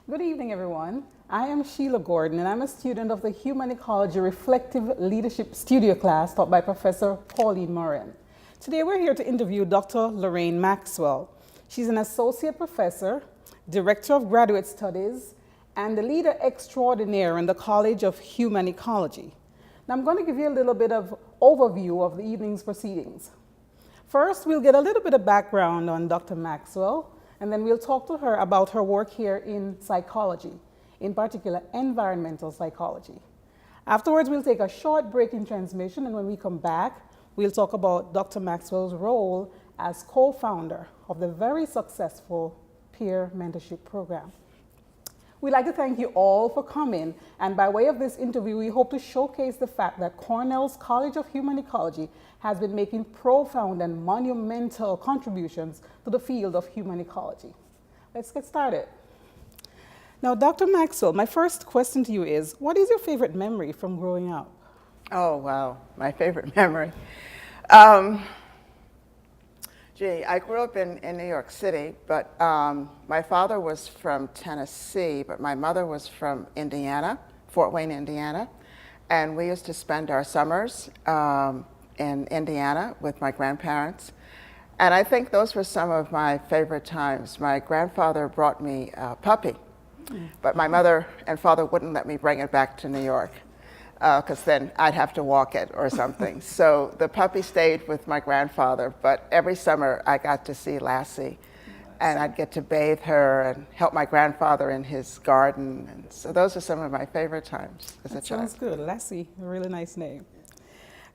Good evening, everyone. I am Sheila Gordon, and I'm a student of the Human Ecology Reflective Leadership Studio class taught by Professor Pauline Morin. Today, we're here to interview Dr. Lorraine Maxwel. She's an associate professor, director of graduate studies, and the leader extraordinaire in the College of Human Ecology. Now, I'm going to give you a little bit of overview of the evening's proceedings. First, we'll get a little bit of background on Dr. Maxwel, and then we'll talk to her about her work here in psychology, in particular environmental psychology. Afterwards, we'll take a short break in transmission, and when we come back, we'll talk about Dr. Maxwel's role as co-founder of the very successful peer mentorship program. We'd like to thank you all for coming, and by way of this interview, we hope to showcase the fact that Cornell's College of Human Ecology has been making profound and monumental contributions to the field of human ecology. Let's get started. Now, Dr. Maxwel, my first question to you is, what is your favorite memory from growing up? Oh, wow, my favorite memory. I grew up in New York City, but my father was from Tennessee, but my mother was from Indiana, Fort Wayne, Indiana. And we used to spend our summers in Indiana with my grandparents. And I think those were some of my favorite times. My grandfather brought me a puppy, but my mother and father wouldn't let me bring it back to New York, because then I'd have to walk it or something. So the puppy stayed with my grandfather, but every summer I got to see Lassie, and I'd get to bathe her and help my grandfather in his garden. And so those are some of my favorite times as a child. Sounds good. Lassie, a really nice name.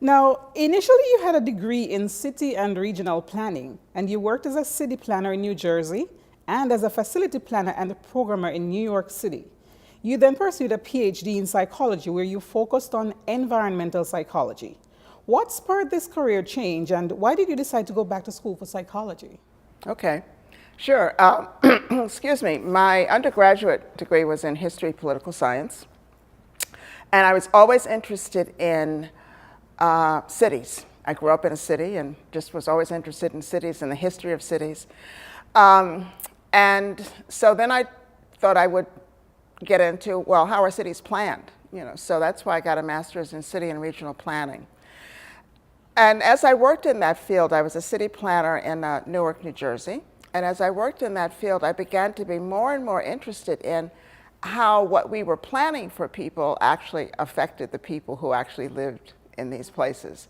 Now, initially you had a degree in city and regional planning, and you worked as a city planner in New Jersey and as a facility planner and a programmer in New York City. You then pursued a PhD in psychology where you focused on environmental psychology. What spurred this career change, and why did you decide to go back to school for psychology? Okay, sure. Excuse me. My undergraduate degree was in history, political science, and I was always interested in cities. I grew up in a city and just was always interested in cities and the history of cities. And so then I thought I would get into, well, how are cities planned? So that's why I got a master's in city and regional planning. And as I worked in that field, I was a city planner in Newark, New Jersey. And as I worked in that field, I began to be more and more interested in how what we were planning for people actually affected the people who actually lived in these places.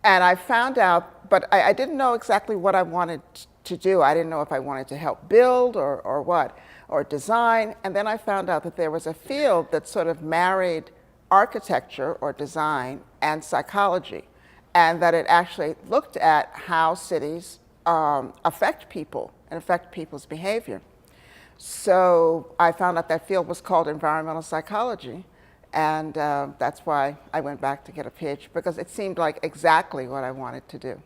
And I found out, but I didn't know exactly what I wanted to do. I didn't know if I wanted to help build or what, or design. And then I found out that there was a field that sort of married architecture or design and psychology, and that it actually looked at how cities affect people and affect people's behavior. So I found out that field was called environmental psychology. And that's why I went back to get a PhD, because it seemed like exactly what I wanted to do.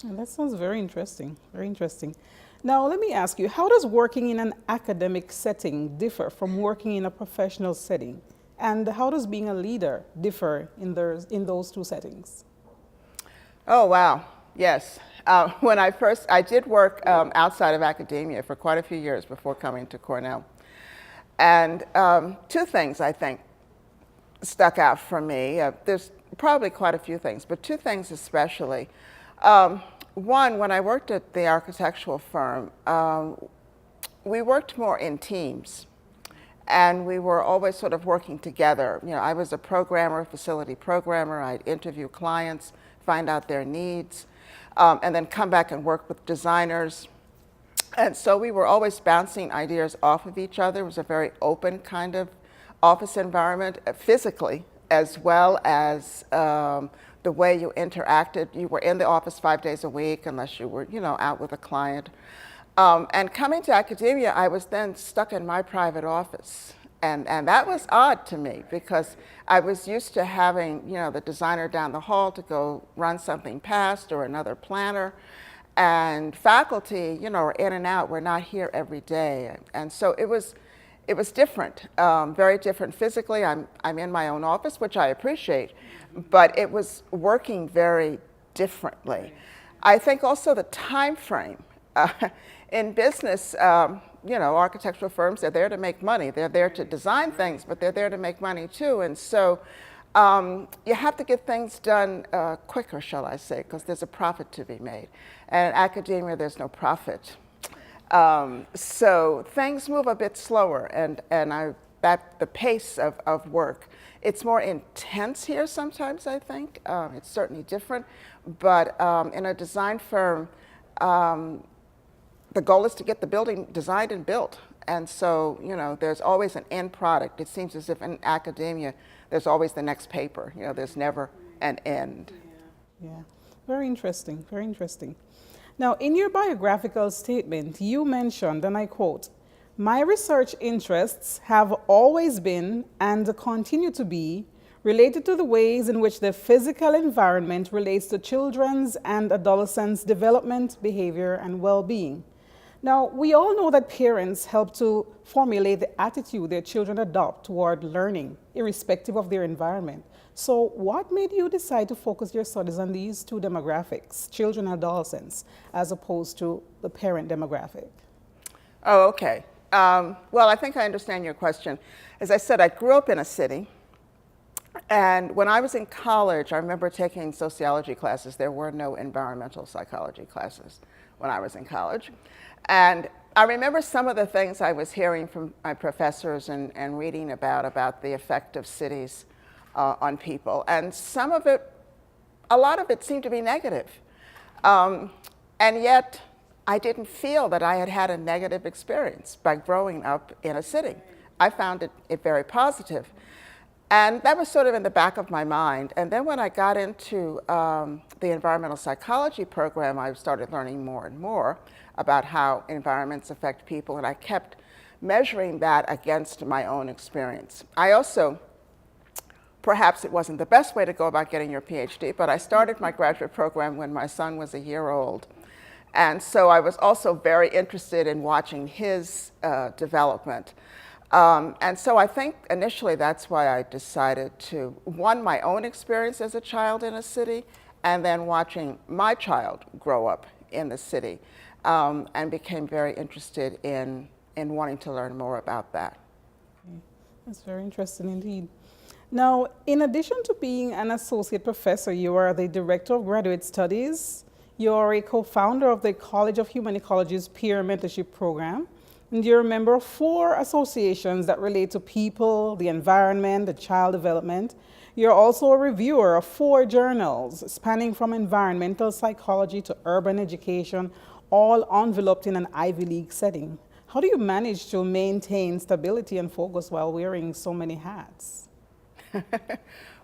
And that sounds very interesting, very interesting. Now, let me ask you, how does working in an academic setting differ from working in a professional setting? And how does being a leader differ in those two settings? Oh, wow, yes. When I did work outside of academia for quite a few years before coming to Cornell. And two things, I think, stuck out for me. There's probably quite a few things, but two things especially. One, when I worked at the architectural firm, we worked more in teams, and we were always sort of working together. I was a programmer, facility programmer. I'd interview clients, find out their needs, and then come back and work with designers. And so we were always bouncing ideas off of each other. It was a very open kind of office environment, physically, as well as the way you interacted. You were in the office 5 days a week, unless you were, out with a client. And coming to academia, I was then stuck in my private office. And that was odd to me, because I was used to having, the designer down the hall to go run something past, or another planner. And faculty, are in and out. We're not here every day. And so it was different, very different physically. I'm in my own office, which I appreciate, but it was working very differently. I think also the time frame. In business, you know, architectural firms, they're there to make money. They're there to design things, but they're there to make money too. And so you have to get things done quicker, shall I say, because there's a profit to be made. And in academia, there's no profit. So things move a bit slower, and the pace of work. It's more intense here sometimes, I think. It's certainly different, but in a design firm, the goal is to get the building designed and built. And so, you know, there's always an end product. It seems as if in academia, there's always the next paper. You know, there's never an end. Yeah, very interesting, very interesting. Now, in your biographical statement, you mentioned, and I quote, "My research interests have always been and continue to be related to the ways in which the physical environment relates to children's and adolescents' development, behavior, and well-being." Now, we all know that parents help to formulate the attitude their children adopt toward learning, irrespective of their environment. So what made you decide to focus your studies on these two demographics, children and adolescents, as opposed to the parent demographic? Oh, okay. Well, I think I understand your question. As I said, I grew up in a city. And when I was in college, I remember taking sociology classes. There were no environmental psychology classes when I was in college. And I remember some of the things I was hearing from my professors and reading about the effect of cities on people. And some of it, a lot of it seemed to be negative. And yet, I didn't feel that I had had a negative experience by growing up in a city. I found it very positive. And that was sort of in the back of my mind. And then when I got into the environmental psychology program, I started learning more and more about how environments affect people, and I kept measuring that against my own experience. I also, perhaps it wasn't the best way to go about getting your PhD, but I started my graduate program when my son was a year old. And so I was also very interested in watching his development. And so I think initially that's why I decided to, one, my own experience as a child in a city, and then watching my child grow up in the city, and became very interested in wanting to learn more about that. That's very interesting indeed. Now, in addition to being an associate professor, you are the director of graduate studies. You're a co-founder of the College of Human Ecology's peer mentorship program. And you're a member of 4 associations that relate to people, the environment, the child development. You're also a reviewer of 4 journals spanning from environmental psychology to urban education, all enveloped in an Ivy League setting. How do you manage to maintain stability and focus while wearing so many hats?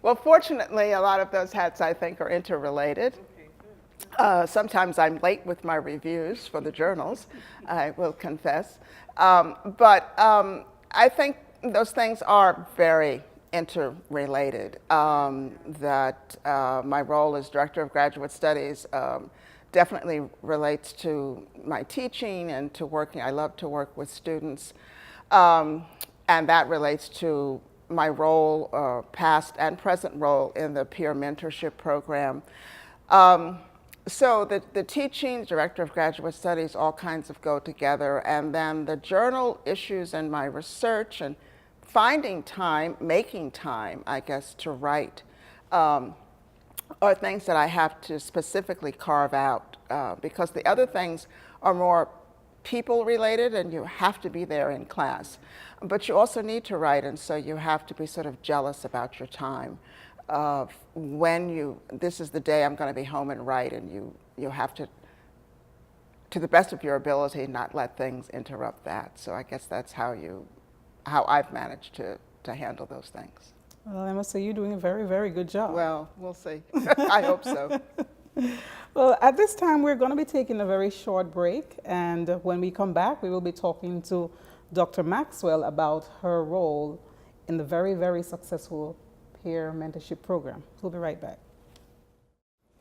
Well, fortunately, a lot of those hats, I think, are interrelated. Sometimes I'm late with my reviews for the journals, I will confess. But I think those things are very interrelated. That my role as Director of Graduate Studies definitely relates to my teaching and to working. I love to work with students. And that relates to my role, past and present role in the peer mentorship program. So the teaching, Director of Graduate Studies, all kinds of go together. And then the journal issues and my research and finding time, making time, I guess, to write are things that I have to specifically carve out because the other things are more people related and you have to be there in class. But you also need to write, and so you have to be sort of jealous about your time. Of when this is the day I'm going to be home and write, and you have to the best of your ability, not let things interrupt that. So I guess that's how I've managed to handle those things. Well, I must say you're doing a very, very good job. Well, we'll see. I hope so. Well, at this time, we're going to be taking a very short break, and when we come back, we will be talking to Dr. Maxwell about her role in the very, very successful peer mentorship program. We'll be right back.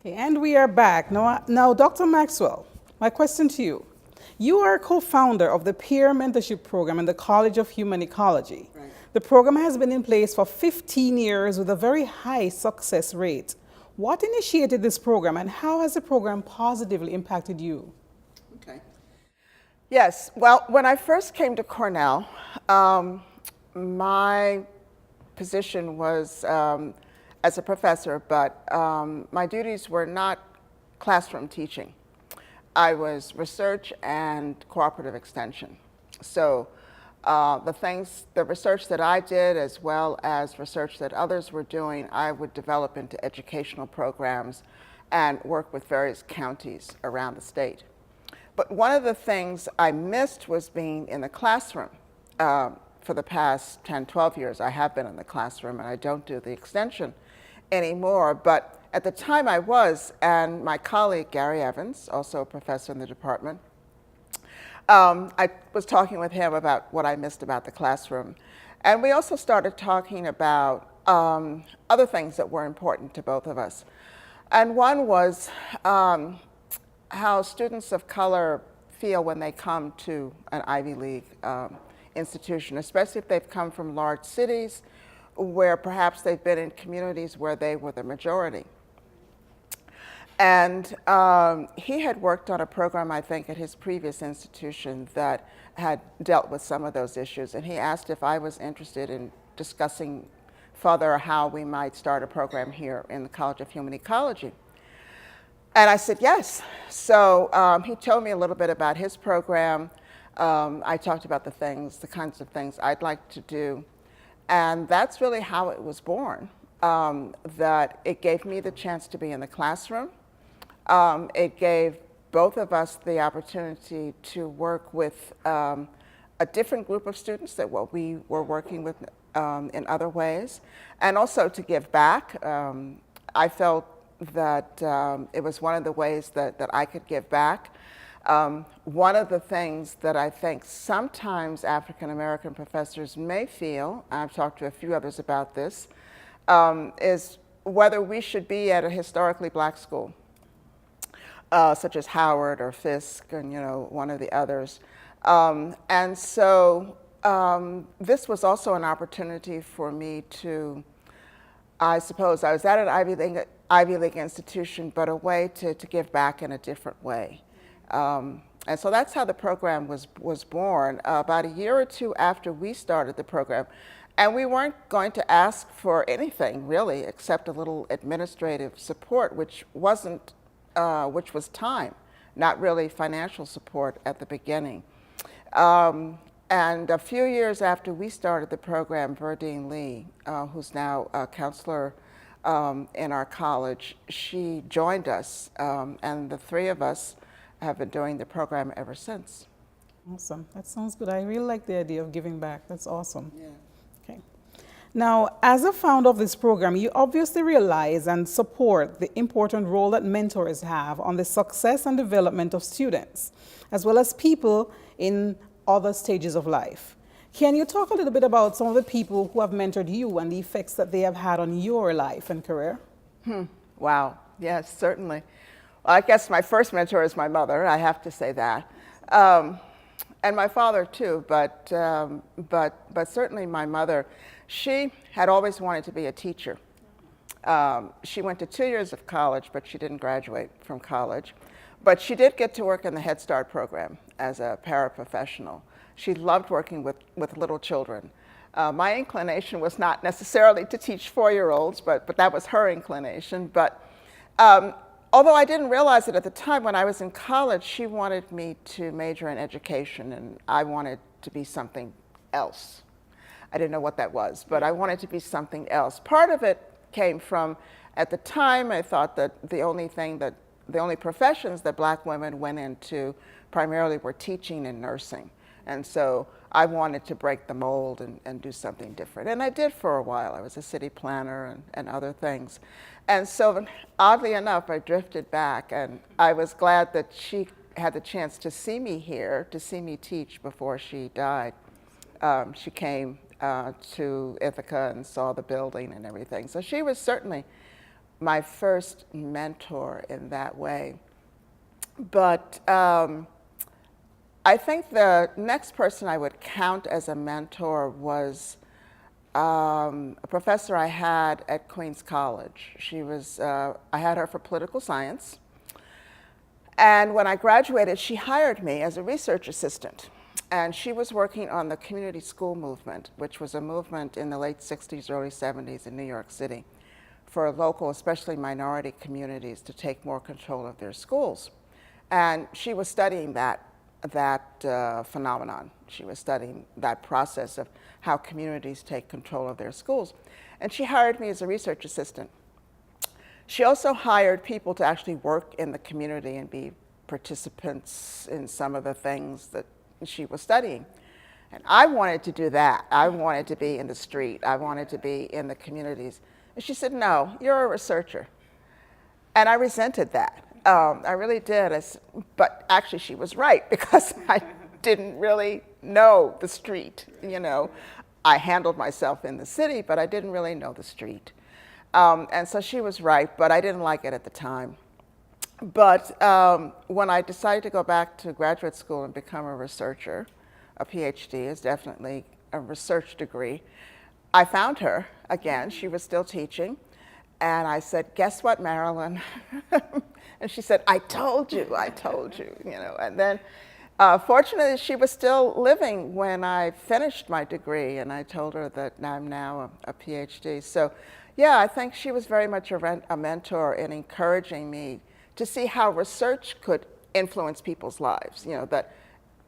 Okay, and we are back. Now, Dr. Maxwell, my question to you. You are a co-founder of the peer mentorship program in the College of Human Ecology. Right. The program has been in place for 15 years with a very high success rate. What initiated this program, and how has the program positively impacted you? Okay. Yes, well, when I first came to Cornell, my position was as a professor, but my duties were not classroom teaching. I was research and cooperative extension. So the research that I did, as well as research that others were doing, I would develop into educational programs and work with various counties around the state. But one of the things I missed was being in the classroom. For the past 10, 12 years, I have been in the classroom, and I don't do the extension anymore. But at the time I was, and my colleague Gary Evans, also a professor in the department, I was talking with him about what I missed about the classroom. And we also started talking about other things that were important to both of us. And one was how students of color feel when they come to an Ivy League institution, especially if they've come from large cities where perhaps they've been in communities where they were the majority. And he had worked on a program, I think, at his previous institution that had dealt with some of those issues. And he asked if I was interested in discussing further how we might start a program here in the College of Human Ecology. And I said yes. So he told me a little bit about his program. I talked about the kinds of things I'd like to do. And that's really how it was born, that it gave me the chance to be in the classroom. It gave both of us the opportunity to work with a different group of students than what we were working with in other ways, and also to give back. I felt that it was one of the ways that I could give back. One of the things that I think sometimes African American professors may feel, I've talked to a few others about this, is whether we should be at a historically black school, such as Howard or Fisk, and one of the others. And so this was also an opportunity for me to, I suppose, I was at an Ivy League institution, but a way to give back in a different way. And so that's how the program was born. About a year or two after we started the program, and we weren't going to ask for anything really except a little administrative support, which was time, not really financial support at the beginning. And a few years after we started the program, Verdine Lee, who's now a counselor in our college, she joined us, and the three of us have been doing the program ever since. Awesome. That sounds good. I really like the idea of giving back. That's awesome. Yeah. Okay. Now, as a founder of this program, you obviously realize and support the important role that mentors have on the success and development of students, as well as people in other stages of life. Can you talk a little bit about some of the people who have mentored you and the effects that they have had on your life and career? Wow. Yes, certainly. Well, I guess my first mentor is my mother. I have to say that, and my father too. But certainly my mother. She had always wanted to be a teacher. She went to 2 years of college, but she didn't graduate from college. But she did get to work in the Head Start program as a paraprofessional. She loved working with little children. My inclination was not necessarily to teach 4-year-olds, but that was her inclination. But although I didn't realize it at the time, when I was in college, she wanted me to major in education, and I wanted to be something else. I didn't know what that was, but I wanted to be something else. Part of it came from, at the time, I thought that the only professions that black women went into primarily were teaching and nursing. And so I wanted to break the mold and do something different. And I did for a while. I was a city planner and other things. And so oddly enough, I drifted back, and I was glad that she had the chance to see me here, to see me teach before she died. She came to Ithaca and saw the building and everything. So she was certainly my first mentor in that way. But I think the next person I would count as a mentor was a professor I had at Queens College. She was, I had her for political science. And when I graduated, she hired me as a research assistant. And she was working on the community school movement, which was a movement in the late 60s, early 70s in New York City for local, especially minority communities, to take more control of their schools. And she was studying that phenomenon. She was studying that process of how communities take control of their schools. And she hired me as a research assistant. She also hired people to actually work in the community and be participants in some of the things that she was studying. And I wanted to do that. I wanted to be in the street. I wanted to be in the communities. And she said, no, you're a researcher. And I resented that. I really did. But actually, she was right, because I didn't really know the street. You know, I handled myself in the city, but I didn't really know the street. And so she was right, but I didn't like it at the time. But when I decided to go back to graduate school and become a researcher, a PhD is definitely a research degree, I found her again. She was still teaching. And I said, guess what, Marilyn? And she said, I told you, you know. And then, fortunately, she was still living when I finished my degree, and I told her that I'm now a PhD. So, yeah, I think she was very much a mentor in encouraging me to see how research could influence people's lives, you know, that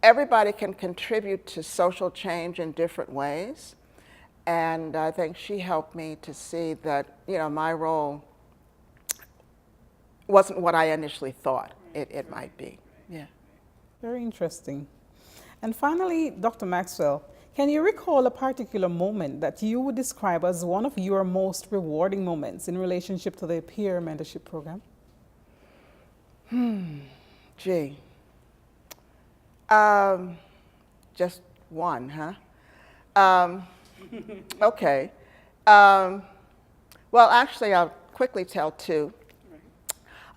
everybody can contribute to social change in different ways. And I think she helped me to see that, you know, my role wasn't what I initially thought it might be. Yeah. Very interesting. And finally, Dr. Maxwell, can you recall a particular moment that you would describe as one of your most rewarding moments in relationship to the peer mentorship program? Gee. Just one, huh? Okay. Well, actually, I'll quickly tell two.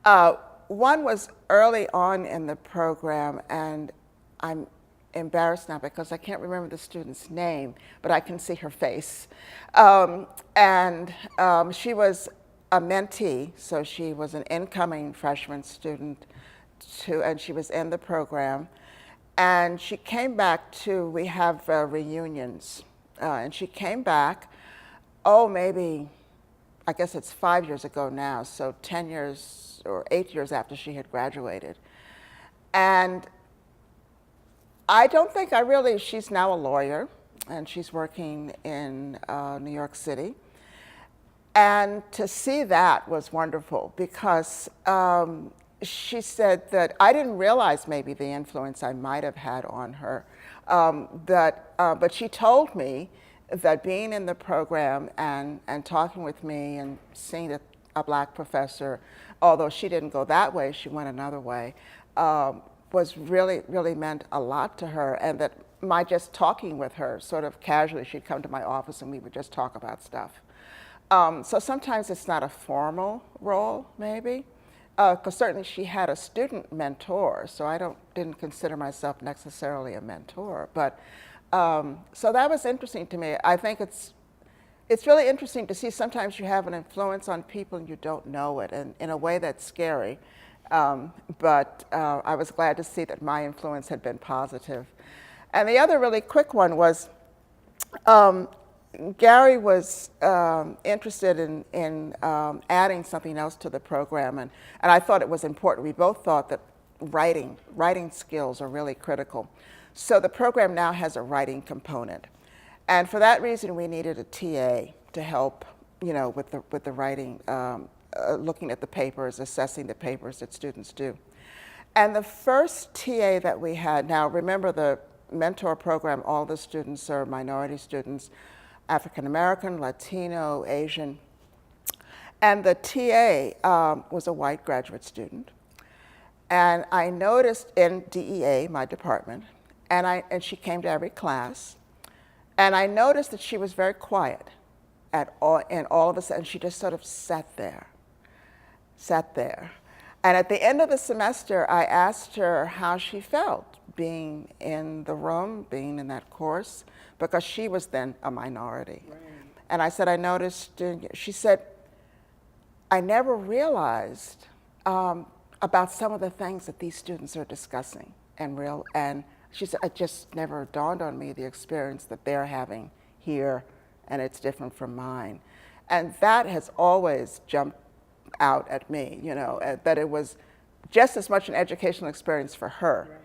One was early on in the program, and I'm embarrassed now because I can't remember the student's name, but I can see her face. She was a mentee, so she was an incoming freshman student, and she was in the program. And she came back to, we have reunions, and she came back, maybe, I guess it's 5 years ago now, so 10 years or 8 years after she had graduated. And I don't think she's now a lawyer, and she's working in New York City. And to see that was wonderful, because she said that I didn't realize maybe the influence I might have had on her, but she told me that being in the program and talking with me and seeing a black professor, although she didn't go that way, she went another way, was really meant a lot to her, and that my just talking with her, sort of casually, she'd come to my office and we would just talk about stuff. So sometimes it's not a formal role, maybe, because certainly she had a student mentor, so I didn't consider myself necessarily a mentor. But so that was interesting to me. I think it's really interesting to see sometimes you have an influence on people and you don't know it, and in a way that's scary. But I was glad to see that my influence had been positive. And the other really quick one was, Gary was interested in adding something else to the program, and I thought it was important. We both thought that writing skills are really critical. So the program now has a writing component. And for that reason, we needed a TA to help, you know, with the writing, looking at the papers, assessing the papers that students do. And the first TA that we had, now remember the mentor program, all the students are minority students, African American, Latino, Asian. And the TA was a white graduate student. And I noticed in DEA, my department, and she came to every class, and I noticed that she was very quiet in all of us, and she just sort of sat there. And at the end of the semester, I asked her how she felt being in the room, being in that course, because she was then a minority. Right. And I said, I noticed, she said, I never realized, about some of the things that these students are discussing and she said, it just never dawned on me the experience that they're having here, and it's different from mine. And that has always jumped out at me, that it was just as much an educational experience for her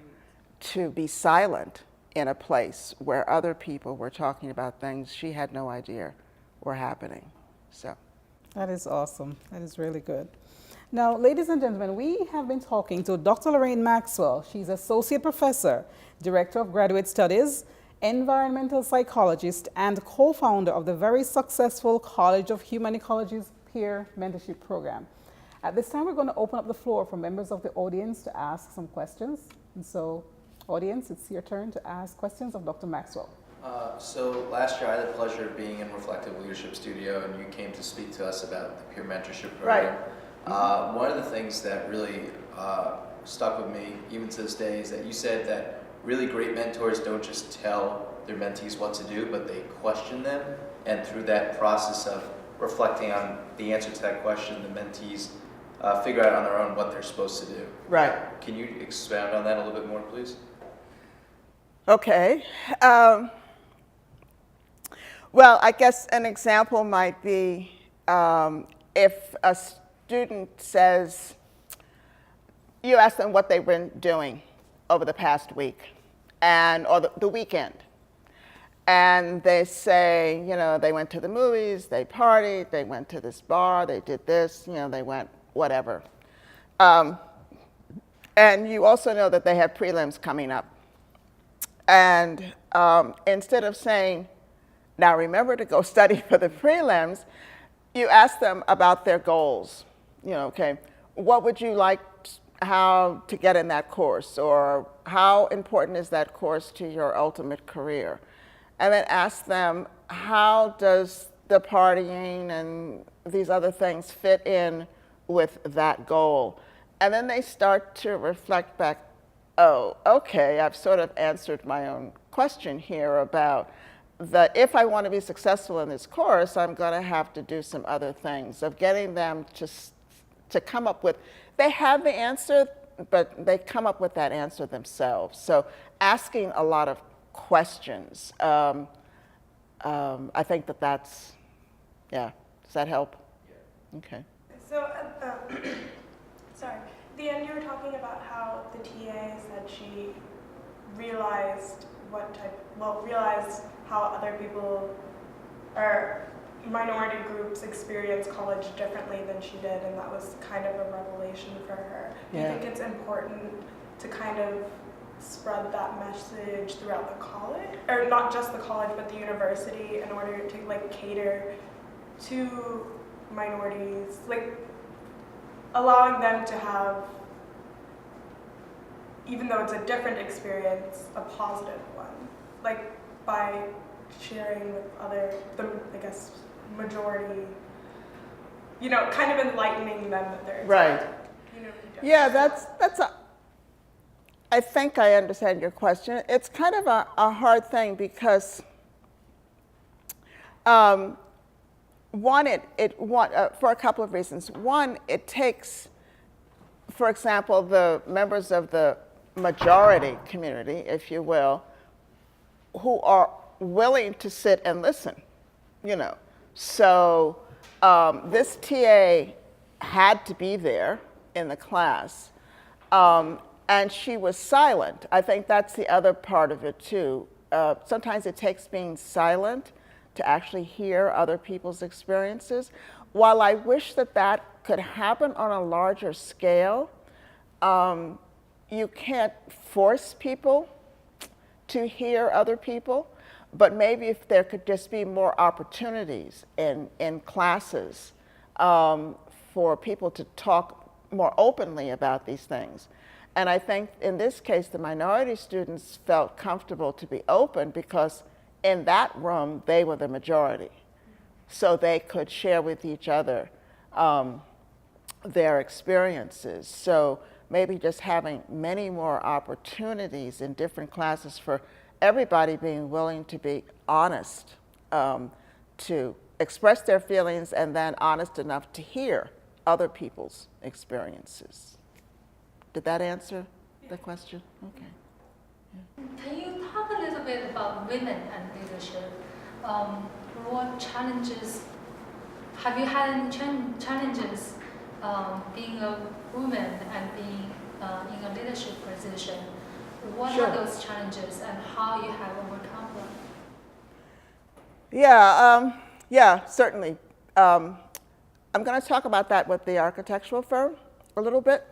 to be silent in a place where other people were talking about things she had no idea were happening. So that is awesome. That is really good. Now, ladies and gentlemen, we have been talking to Dr. Lorraine Maxwel. She's Associate Professor, Director of Graduate Studies, Environmental Psychologist, and co-founder of the very successful College of Human Ecology's Peer Mentorship Program. At this time, we're going to open up the floor for members of the audience to ask some questions. And so, audience, it's your turn to ask questions of Dr. Maxwel. So last year I had the pleasure of being in Reflective Leadership Studio, and you came to speak to us about the peer mentorship program. Right. One of the things that really stuck with me, even to this day, is that you said that really great mentors don't just tell their mentees what to do, but they question them, and through that process of reflecting on the answer to that question, the mentees figure out on their own what they're supposed to do. Right. Can you expound on that a little bit more, please? Okay. Well, I guess an example might be if a student says, you ask them what they've been doing over the past week or the weekend. And they say, they went to the movies, they partied, they went to this bar, they did this, they went whatever. And you also know that they have prelims coming up. And instead of saying, now remember to go study for the prelims, you ask them about their goals. Okay, what would you like how to get in that course, or how important is that course to your ultimate career? And then ask them, how does the partying and these other things fit in with that goal? And then they start to reflect back, oh, okay, I've sort of answered my own question here about that if I want to be successful in this course, I'm going to have to do some other things, of getting them to come up with, they have the answer, but they come up with that answer themselves. So asking a lot of questions. I think that's, yeah, does that help? Yeah. Okay. So, sorry, at the end you were talking about how the TA said she realized realized how other people or minority groups experience college differently than she did, and that was kind of a revelation for her. Yeah. Do you think it's important to kind of spread that message throughout the college, or not just the college, but the university, in order to cater to minorities, allowing them to have, even though it's a different experience, a positive one, by sharing with majority, kind of enlightening them that they're right. Yeah, I think I understand your question. It's kind of a hard thing because for a couple of reasons. One, it takes, for example, the members of the majority community, if you will, who are willing to sit and listen, So this TA had to be there in the class, and she was silent. I think that's the other part of it too. Sometimes it takes being silent to actually hear other people's experiences. While I wish that could happen on a larger scale, you can't force people to hear other people, but maybe if there could just be more opportunities in classes for people to talk more openly about these things. And I think in this case, the minority students felt comfortable to be open because in that room, they were the majority. So they could share with each other their experiences. So maybe just having many more opportunities in different classes for everybody being willing to be honest, to express their feelings, and then honest enough to hear other people's experiences. Did that answer the question? Okay. Can you talk a little bit about women and leadership? What challenges, have you had any challenges being a woman and being in a leadership position? What Sure. are those challenges and how you have overcome them? Yeah, certainly. I'm going to talk about that with the architectural firm a little bit.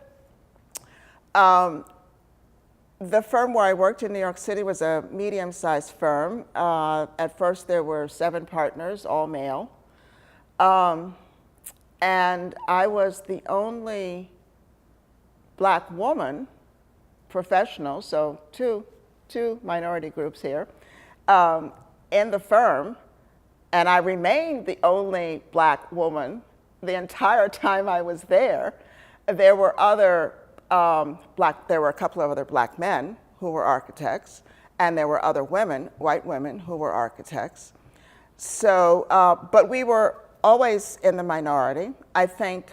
The firm where I worked in New York City was a medium-sized firm. At first, there were 7 partners, all male. And I was the only black woman professional, so two minority groups here, in the firm. And I remained the only black woman the entire time I was there. There were there were a couple of other black men who were architects, and there were other women, white women, who were architects. So, but we were always in the minority. I think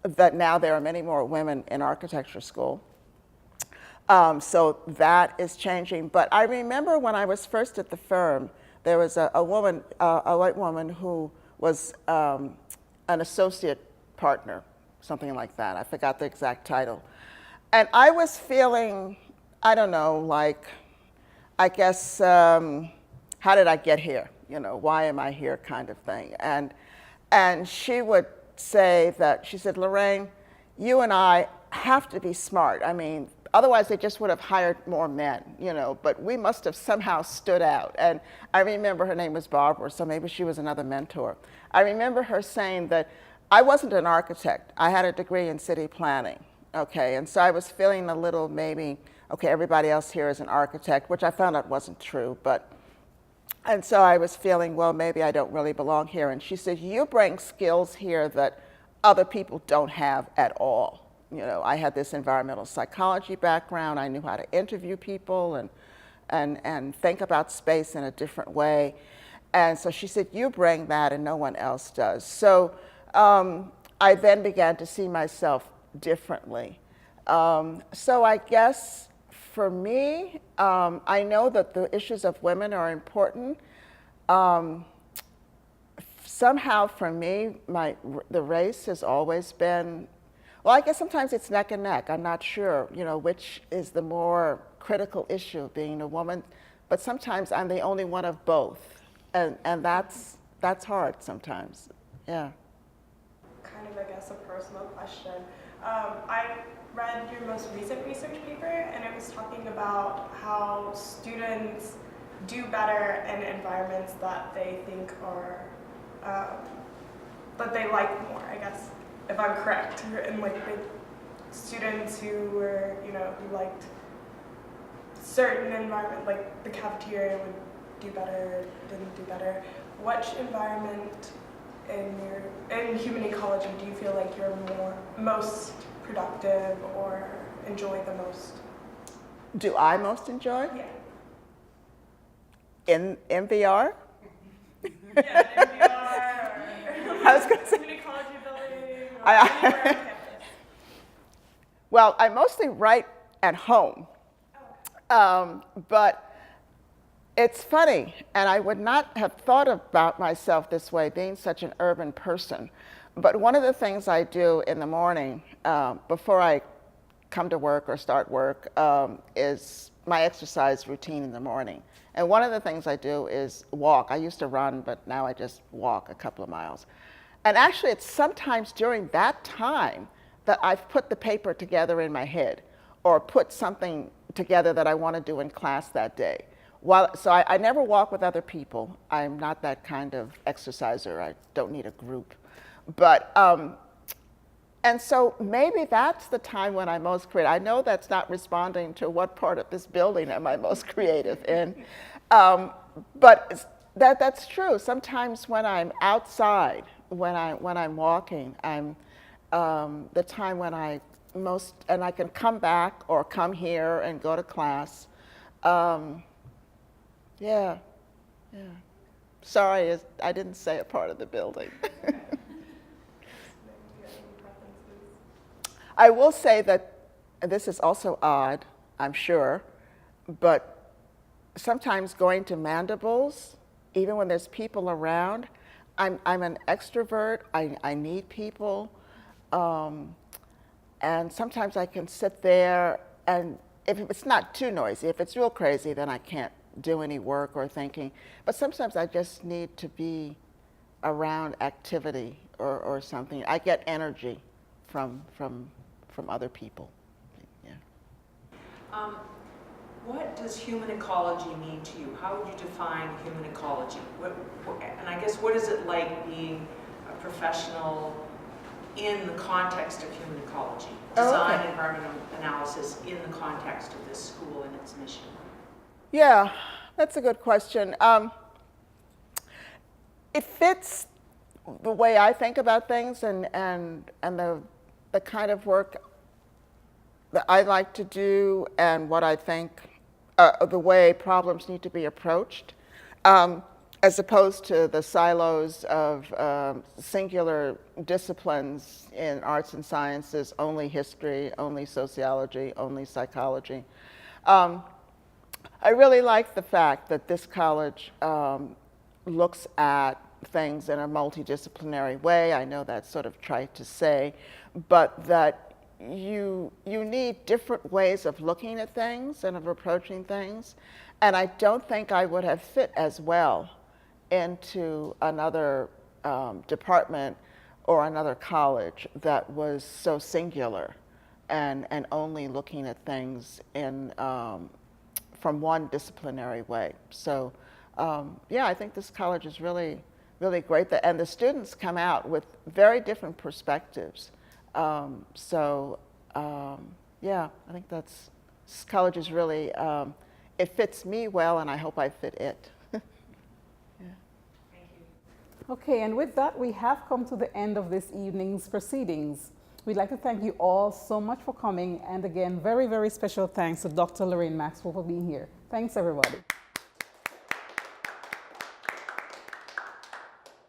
that now there are many more women in architecture school. So that is changing. But I remember when I was first at the firm, there was a woman, a white woman who was an associate partner, something like that. I forgot the exact title. And I was feeling, I don't know, like, I guess, how did I get here? You know, why am I here kind of thing. And she would say that, she said, Lorraine, you and I have to be smart. I mean, otherwise they just would have hired more men, you know, but we must have somehow stood out. And I remember her name was Barbara, so maybe she was another mentor. I remember her saying that I wasn't an architect. I had a degree in city planning, okay? And so I was feeling a little maybe, okay, everybody else here is an architect, which I found out wasn't true, and so I was feeling, well, maybe I don't really belong here. And she said, you bring skills here that other people don't have at all. You know, I had this environmental psychology background. I knew how to interview people and think about space in a different way. And so she said, you bring that and no one else does. So I then began to see myself differently. So I guess for me, I know that the issues of women are important. Somehow for me, the race has always been, well, I guess sometimes it's neck and neck. I'm not sure, you know, which is the more critical issue, being a woman. But sometimes I'm the only one of both. And that's hard sometimes, yeah. Kind of, I guess, a personal question. I read your most recent research paper, and it was talking about how students do better in environments that they think are, that they like more, I guess, if I'm correct. And like the students who were, you know, who liked certain environment, like the cafeteria would do better, didn't do better. Which environment in human ecology do you feel like you're most productive or enjoy the most? Do I most enjoy? Yeah. In VR? Yeah, in VR. I was going to say. Human ecology building. Or anywhere on campus. Well, I mostly write at home. But it's funny, and I would not have thought about myself this way, being such an urban person. But one of the things I do in the morning, before I come to work or start work, is my exercise routine in the morning. And one of the things I do is walk. I used to run, but now I just walk a couple of miles. And actually, it's sometimes during that time that I've put the paper together in my head, or put something together that I want to do in class that day. So I never walk with other people. I'm not that kind of exerciser. I don't need a group. But, and so maybe that's the time when I'm most creative. I know that's not responding to what part of this building am I most creative in. But that's true. Sometimes when I'm outside, when I'm walking, I'm the time when I and I can come back or come here and go to class. Yeah. Sorry, I didn't say a part of the building. I will say that and this is also odd, I'm sure, but sometimes going to mandibles, even when there's people around, I'm an extrovert, I need people, and sometimes I can sit there, and if it's not too noisy, if it's real crazy, then I can't do any work or thinking, but sometimes I just need to be around activity or something. I get energy from other people. Yeah. What does human ecology mean to you? How would you define human ecology? And I guess what is it like being a professional in the context of human ecology? Design and environmental analysis in the context of this school and its mission. Yeah, that's a good question. It fits the way I think about things and the kind of work that I like to do and what I think the way problems need to be approached, as opposed to the silos of singular disciplines in arts and sciences, only history, only sociology, only psychology. I really like the fact that this college looks at things in a multidisciplinary way. I know that's sort of trite to say, but that you need different ways of looking at things and of approaching things. And I don't think I would have fit as well into another department or another college that was so singular and only looking at things in from one disciplinary way. So yeah, I think this college is really great, and the students come out with very different perspectives. Yeah, I think this college is really, it fits me well, and I hope I fit it. Yeah. Thank you. Okay, and with that, we have come to the end of this evening's proceedings. We'd like to thank you all so much for coming, and again, very, very special thanks to Dr. Lorraine Maxwel for being here. Thanks, everybody.